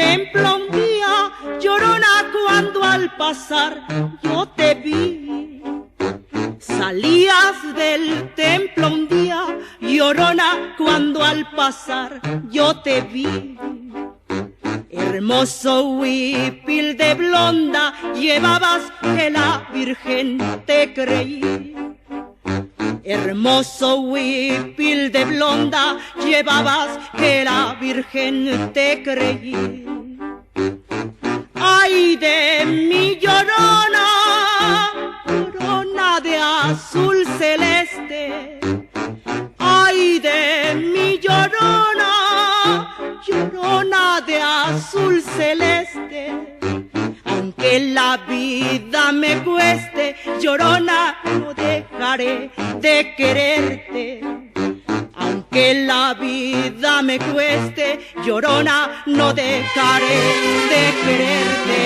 templo un día, Llorona, cuando al pasar yo te vi. Salías del templo un día, Llorona, cuando al pasar yo te vi. Hermoso huipil de blonda llevabas, que la Virgen te creí. Hermoso huipil de blonda llevabas, que la Virgen te creí. Ay de mi Llorona, Llorona de azul celeste. Ay de mi Llorona, Llorona de azul celeste. Aunque la vida me cueste, Llorona, no dejaré de quererte. Aunque la vida me cueste, Llorona, no dejaré de quererte.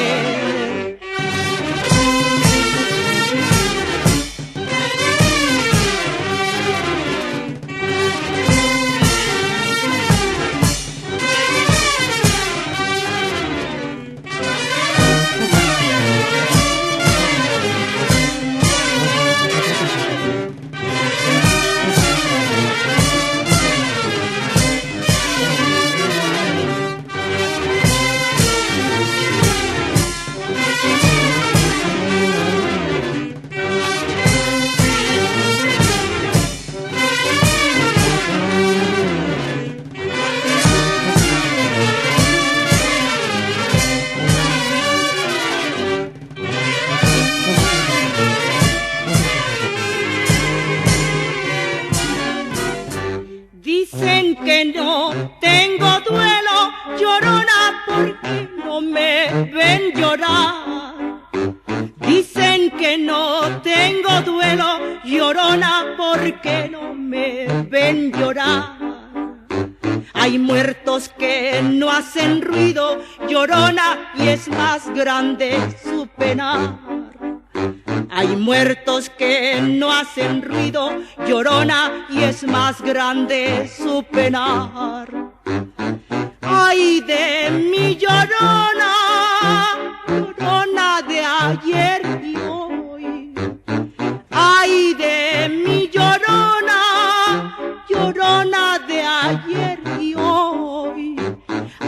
Dicen que no tengo duelo, Llorona, porque no me ven llorar. Dicen que no tengo duelo, Llorona, porque no me ven llorar. Hay muertos que no hacen ruido, Llorona, y es más grande su penar. Hay muertos que no hacen ruido, Llorona, y es más grande su penar. Ay de mi Llorona, Llorona de ayer y hoy. Ay de mi Llorona, Llorona de ayer y hoy.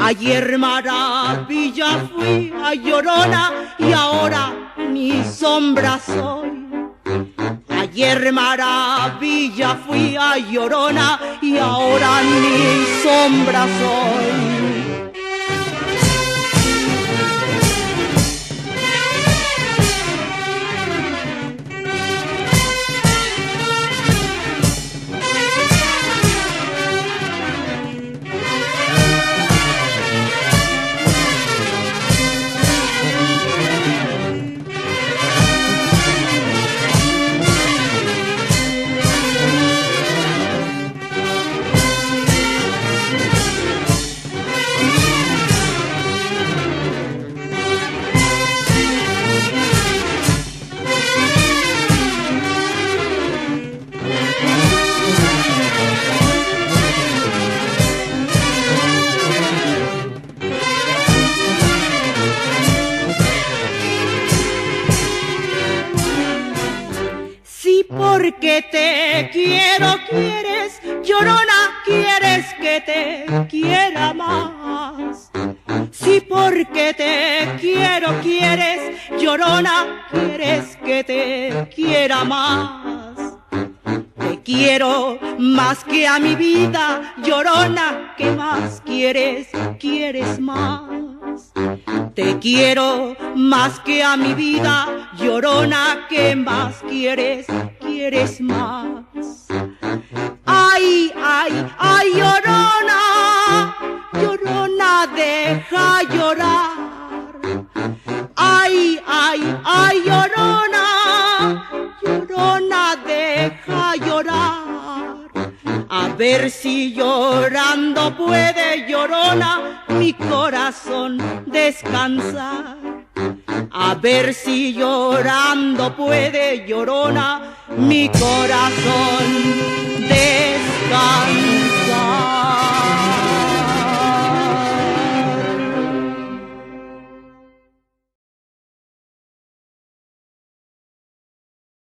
Ayer maravilla fui a Llorona y ahora ni sombra soy. Ayer maravilla fui a Llorona y ahora ni sombra soy. Porque te quiero, quieres, Llorona, quieres que te quiera más. Si porque te quiero, quieres, Llorona, quieres que te quiera más. Te quiero más que a mi vida, Llorona, ¿qué más quieres? ¿Quieres más? Te quiero más que a mi vida, Llorona, ¿qué más quieres? ¿Quieres más? Ay, ay, ay, Llorona, Llorona, deja llorar. Ay, ay, ay, Llorona, Llorona, deja llorar. A ver si llorando puede, Llorona, mi corazón descansar. A ver si llorando puede, Llorona, mi corazón descansar.